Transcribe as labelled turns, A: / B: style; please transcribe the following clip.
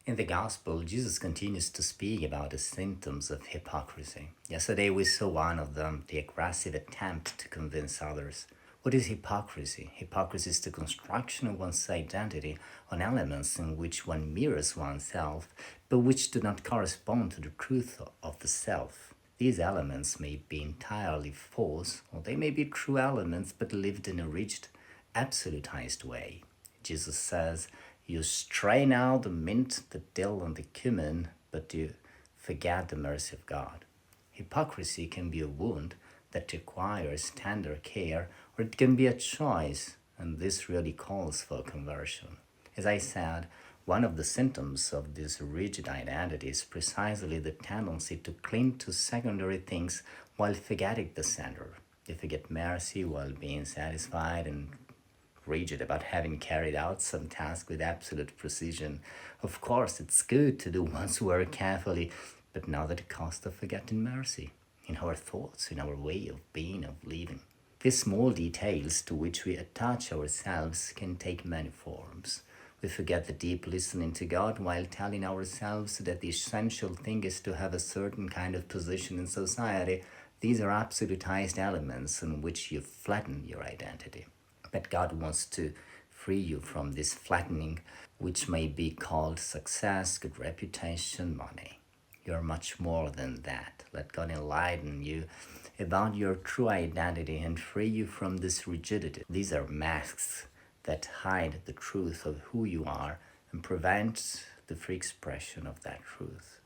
A: In the Gospel, Jesus continues to speak about the symptoms of hypocrisy. Yesterday, we saw one of them, the aggressive attempt to convince others. What is hypocrisy? Hypocrisy is the construction of one's identity on elements in which one mirrors oneself, but which do not correspond to the truth of the self. These elements may be entirely false, or they may be true elements but lived in a rigid, absolutized way. Jesus says, "You strain out the mint, the dill, and the cumin, but you forget the mercy of God." Hypocrisy can be a wound that requires tender care, or it can be a choice, and this really calls for conversion. As I said, one of the symptoms of this rigid identity is precisely the tendency to cling to secondary things while forgetting the center. You forget mercy while being satisfied and rigid about having carried out some task with absolute precision. Of course, it's good to do one's work carefully, but not at the cost of forgetting mercy in our thoughts, in our way of being, of living. These small details to which we attach ourselves can take many forms. We forget the deep listening to God while telling ourselves that the essential thing is to have a certain kind of position in society. These are absolutized elements in which you flatten your identity. But God wants to free you from this flattening, which may be called success, good reputation, money. You're much more than that. Let God enlighten you about your true identity and free you from this rigidity. These are masks that hide the truth of who you are and prevent the free expression of that truth.